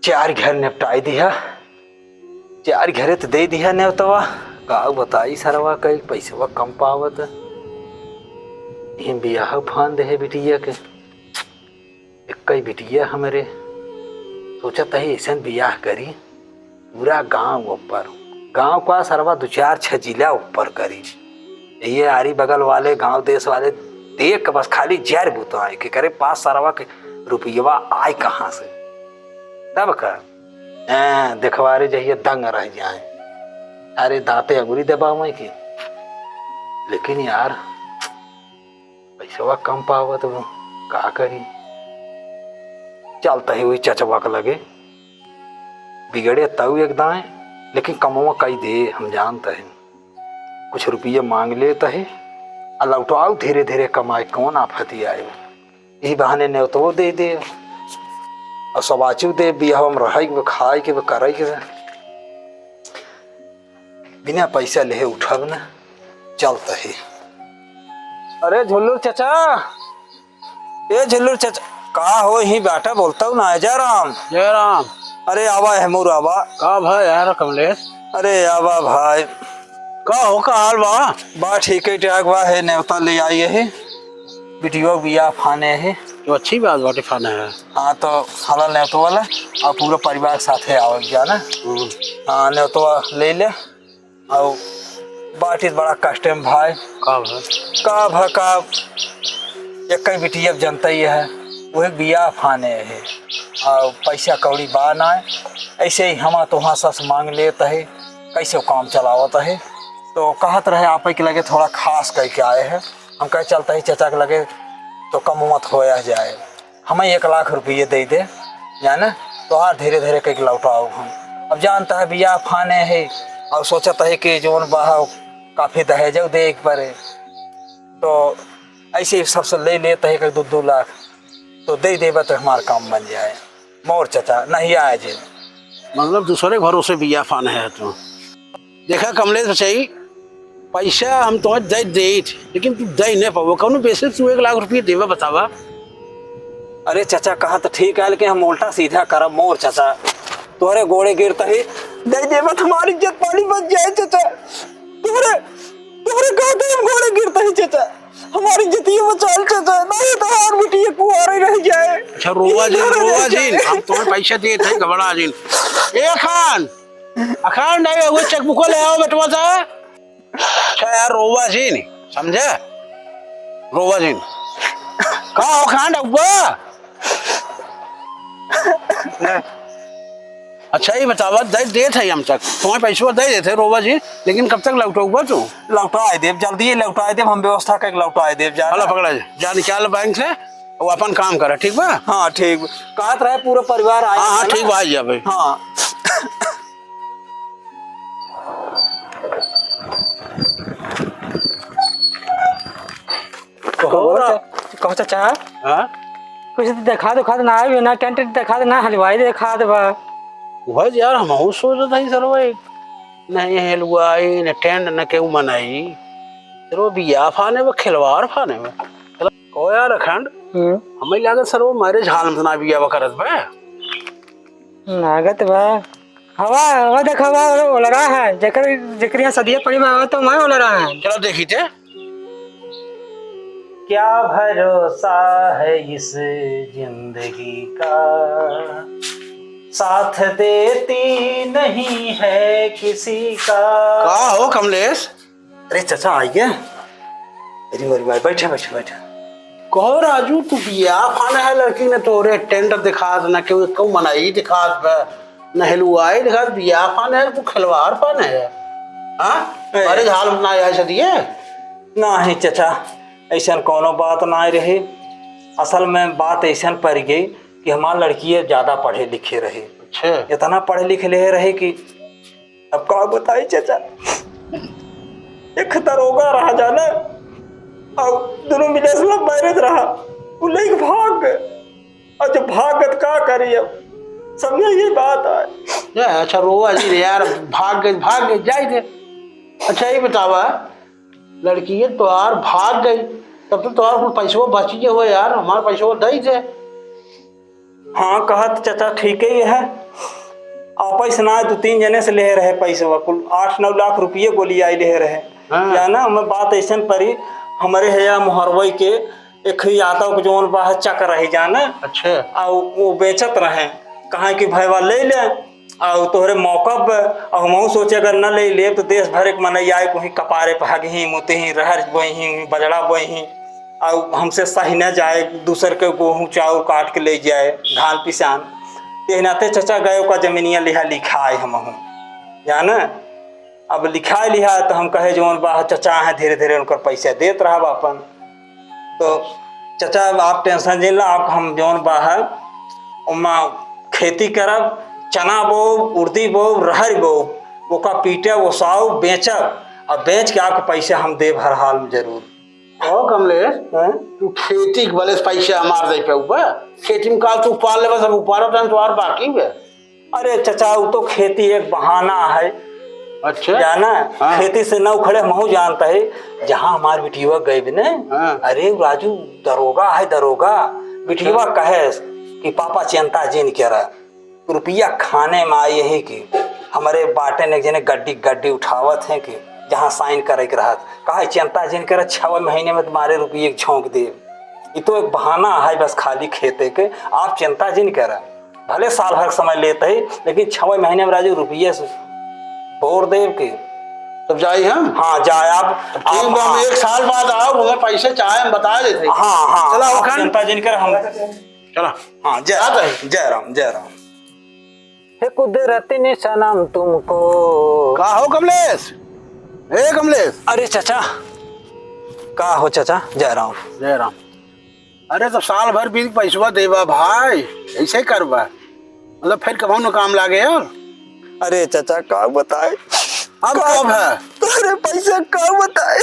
चार घर निपटाई दिया, चार घरे तो दे दिया नेवतवा। का बताई सरवा कई पैसवा कम पावत बियाह फान दे बिटिया के। कई बिटिया हमारे सोचत है ऐसा बियाह करी पूरा गांव ऊपर, गांव का सरवा दो चार छह जिला ऊपर करी। ये आरी बगल वाले गांव देश वाले देख बस खाली जहर बुतो आए कि करे पास सरवा के रुपयवा आए कहाँ से। तब का दिखवारे जाइए दंग रह जाए। अरे दाते अगुरी दबावे की, लेकिन यार पैसा कम पावत वो का करी। चलता है वही चचवा के लगे बिगड़े तऊ एकदम, लेकिन कमवा कई दे हम जानते हैं। कुछ रुपये मांग लेता है और लौटाओ धीरे धीरे कमाए, कौन आफती आए। यही बहाने ने तो वो दे दे और सबाचू दे बियाह में रह के खाए के करे के बिना पैसा ले उठब न चलता है। अरे झुल्लू चचा, ये झुल्लू चचा का हो ही बैठा बोलता हूँ ना। जय राम। जय राम। अरे आवा है मोर आवा का भाई यार कमलेश। अरे आवा भाई का हो का हाल बा? बा ठीक है टाक बा है नेवता ले आई है बिटियो बिया फाने है तो अच्छी बात बाटे फाने है। हाँ तो हला नेवतो वाला और पूरा परिवार साथ है आओ जाना। हाँ नेवतो ले ले और बाटी बड़ा कष्ट है भाई। का भा एक बिटिया जनता ही है वही बिया फाने है और पैसा कौड़ी बा ना ऐसे ही हम तो वहाँ सस मांग लेता है कैसे काम चलावता है। तो कहत रहे आप के लगे थोड़ा खास कह के आए हैं। हम कह चलता है चचा के लगे तो कम मत होया जाए, हमें 1 लाख रुपये दे दे जाना तो हाँ धीरे धीरे कह के लौटाओ। हम अब जानता है बिया फाने है और सोचता है कि जोन बाह काफ़ी दहेज दे एक बार, तो ऐसे सबसे ले लेता है कि 2-2 लाख तो दे देगा तो हमारा काम बन जाए। मोर चचा नहीं आए जे मतलब दूसरे घरों से बिया फान है। तो देखा कमलेश सही पैसा हम तो दे लेकिन तू दे नहीं पाओ कौन पैसे तू 1 लाख रुपये देवा बतावा। अरे चचा कहा तो ठीक है लेकिन हम उल्टा सीधा करब। मोर चचा तोहरे गोड़े गिरता है दे देवा हमारी इज्जत पानी बच जाए। चचा तोहरे तोहरे कहते हम गोड़े गिरता है चचा हमारी इज्जत ये बचाल चचा, नहीं तो और बिटिया कुंवारे रह जाए। अच्छा रोवा जी हम तुम्हें पैसा दिए थे घबरा जी। ए अखान नहीं वो चेकबुक ले आओ बेटवा सा। अच्छा यार रोवा जी समझे रोवा जी का हो खान डब्बा। अच्छा ये बतावा दे थे हम तक तुम्हें पैसा दे देते रोवा जी, लेकिन कब तक लौटाऊगा तू? लौटा देव जल्दी लौटा देव, हम व्यवस्था करके लौटा देव। जा पकड़ा जा निकाल बैंक से वो अपन काम करे ठीक बा। हाँ ठीक कहत रहे पूरा परिवार आए। हाँ ठीक बा जा भाई। हाँ कहो चाचा हाँ कुछ देखा दो खा ना आए ना टेंट देखा दे ना हलवाई देखा दे बा। वह यार हम सोच रहे थे सर भाई नहीं हलवाई न टेंट न केहू मनाई सर वो बिया फाने में खिलवाड़ फाने में को यार अखंड हमें लगा सर वो मैरिज हाल में ना बिया करत बा लागत बा। हवा देख हवा ओल रहा है जेकर यहाँ सदिया पड़ी में तो मैं ओल रहा है। चलो देखी थे क्या भरोसा है इस जिंदगी का साथ देती नहीं है किसी का हो कमलेश। अरे चचा आइए मेरी मेरी भाई बैठे बैठे बैठे। कहो राजू तू बिया फाना है लड़की ने तोरे टेंट दिखा न केहू कहू मनाई दिखा न हलवाई दिखा बिया फाना है तू खिलवाड़ फाना है। हाँ मैरिज हाल में ना आया सदिए ना ही चचा ऐसा कोनो बात ना रही। असल में बात ऐसा पड़ गई कि हमारे लड़की ज्यादा पढ़े लिखे रहे। अच्छा इतना पढ़े लिखे ले रहे कि अब का बताई चचा एक दरोगा रहा जाना और दोनों मिले मैरिज रहा वो लेके भाग गए और जब भागत का करी अब समझे ये बात है। अच्छा रोवा जी यार भाग गए जाए थे। अच्छा ये बतावा लड़की है तो यार भाग गई तब तो तुम्हारा पैसा बची हुआ यार हमारा पैसा दे थे। हाँ कहत चाचा ठीक ही है। आपस ना 2-3 जने से ले रहे पैसे कुल 8-9 लाख रुपये गोली आई ले रहे। हाँ। या ना हमें बात ऐसा परी हमारे है मोहरवई के एक ही आता को जोन बाहर चक रही जाना। अच्छा। और वो बेचत रहे कहा कि भैया ले ले और तोहरे मौका पर और हम सोचे अगर न ले ले तो देश भर एक मन आए कहीं कपारे पहाग ही मुते ही रहर बोही बजड़ा बोही और हमसे सही न जाए दूसर के गेहूँ चाउर काट के ले जाए धान पिसान ते नाते चचा गए का जमीनिया लिहा लिखाए हम जाना। अब लिखा लिहा तो हम कहे जो बा चचा है धीरे धीरे उनकर पैसा देते रहा अपन। तो चचा आप टेंशन जिन ला आप हम जौन बा है उमा खेती करब चना बो उर्दी बो रहर बो ओका पीटे ओसाओ बेचब और बेच के आपके पैसे हम देव हर हाल में जरूर। ओ कमलेश हैं? तू खेती के वाले पैसा मार दे पे ऊपर खेती में काल तू पाल ले सब ऊपर टाइम तो और बाकी है। अरे चचा वो तो खेती एक बहाना है। अच्छा जाना हाँ। खेती से न उखड़े महू जानता है जहाँ हमारे बिटिया गए भी ने। हाँ। अरे राजू दरोगा है दरोगा बिटिया कहे कि पापा चिंता जिन करा रुपया खाने में आई है कि हमारे बाटे ने जने गड्डी गड्डी उठावत है कि जहाँ साइन करे के रहत कहा चिंता जिन कर 6 महीने में तुम्हारे रुपये झोंक दे। ये तो एक बहाना है बस खाली खेते के आप चिंता जिन करा भले साल भर समय लेते ही लेकिन 6 महीने में राजू रुपये बोर देव के तब जाई हम। हाँ जाए आप ठीक हम 1 साल बाद आओ मुझे पैसे चाहे हम बता देते। हाँ हाँ चला आप वखान चिंता जिन कर हम चला। हाँ जय राम जय राम। हे कुदरत ने सनम तुमको। का हो कमलेश ए कमलेश। अरे चाचा का हो चाचा जय राम। जय राम। अरे तो साल भर भी पैसा देवा भाई ऐसे ही करवा मतलब फिर कब न काम लागे यार। अरे चाचा का बताए अब कब है अरे पैसा का बताए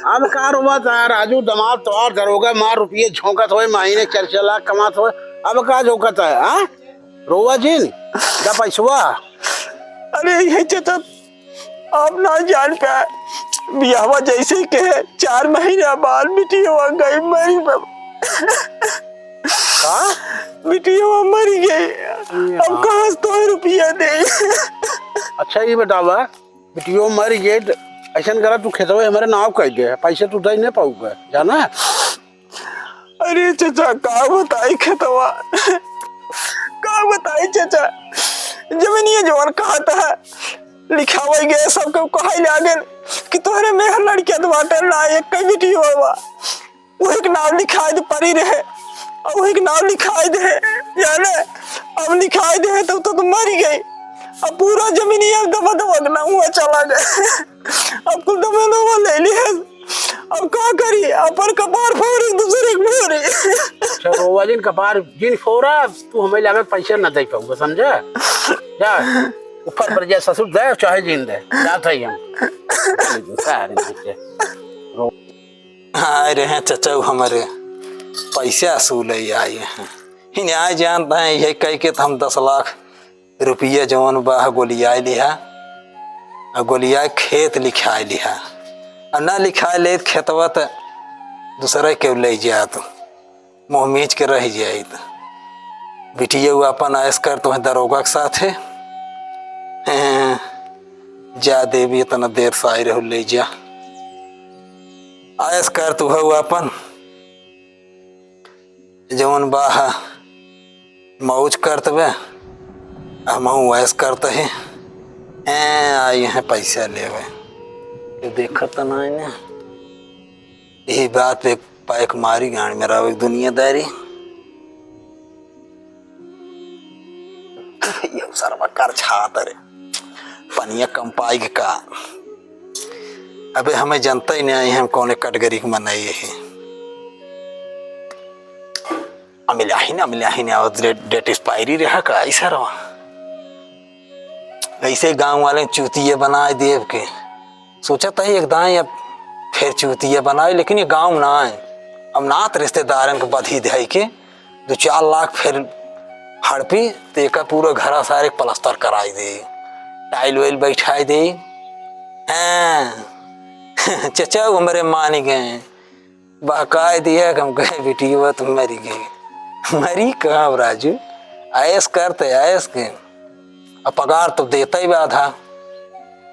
अब कार हुआ था राजू दमाद तोड़ दरोगा मार रुपये झोंकत हो महीने 4 लाख कमात हो अब का झोंकत है हाँ रोवा जिन जा पैसा। अरे ये चाचा आप ना जान पाए बियाहवा जैसे के 4 महीना बाद बिटिया गई मरी बिटिया मर गई अब कहाँ से 2 रुपया दे। अच्छा ये बतावा बिटियो मर गए ऐसा करा तू खेतवा हमारे नाव कह दे पैसे तू दे नहीं पाऊगा जाना। अरे चाचा का बताई खेतवा का बताई चाचा जमीनिया जवान कहता है लिखावा गए सबको कहा लागे कि तोहरे में लड़किया तो बाटे ना एक कई बेटी होगा वही के नाम लिखाई दे परी रहे और वही के नाम लिखाई दे जाने अब लिखाई दे तो मर गई अब पूरा जमीनिया दबा दबा ना हुआ चला गया अब कुल दबा ले लिया अब क्या करी अपन कपार फोड़ दूसरे फोड़े। अच्छा रोवा जिन कपार जिन फोड़ा तू हमें लागे पैसे न दे पाऊंगा समझा जा ऊपर पर जा ससुर दे चाहे जिन दे जाता ही हम अरे हैं चाचा हमारे पैसे असूल आए हैं ही न्याय जानते हैं यही कह के हम 10 लाख रुपये जौन बा गोलिया लिहा और गोलिया खेत लिखा लिहा और न लिखा ले खेतवा तो दूसरा के ले जात मुँह मीच के रह जाए तो बिटिया अपन आयस कर तुम्हें दरोगा के साथ है जा देवी इतना देर से आई रहो ले जा आयस कर तू है अपन जौन बाह मौज करतवे हम ऐस करते हैं आई हैं पैसा लेवे देखत ना है यही बात पे पैक मारी गाड़ मेरा एक दुनियादारी ये सरवा कर छात रे पनिया कम पाएगी का अबे हमें जनता ही नहीं आई हम कौन कैटेगरी के मनाई है अमिला ही नहीं डेट एक्सपायरी रहा का ऐसा रहा ऐसे गांव वाले चूतिये बनाए देव के सोचा था एक दाएं अब फिर चूतिये बनाए लेकिन ये गांव ना है अब नात रिश्तेदारन को बधी दे के 2-4 लाख फिर हड़पी तो एक पूरा घर सारे प्लास्टर कराई दे टाइल वाइल बैठाई दे चचा हमारे मान गए बहकाए दिया हम गए बेटी वो तुम मरी गई मरी कहाँ राजू, ऐस करते ऐस के, अब पगार तो देता ही आधा।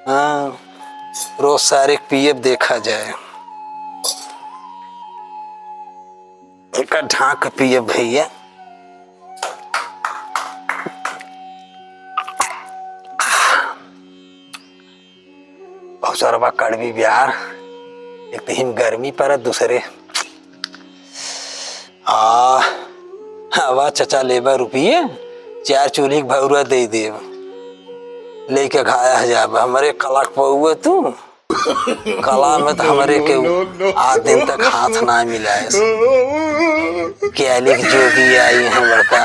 हाँ, रोज सारे पीएफ देखा जाए, एक ढाक पीएफ भैया। बहुत सारा कड़वी बिहार, एक तो हिम गर्मी पर दूसरे हवा चचा लेबा रुपये 4 चूल्ही भौरा दे देव लेके खाया जाब। हमारे कला पौए तू कला में तो हमारे के आज दिन तक हाथ ना मिला है। क्या लिख जोगी आई है बड़का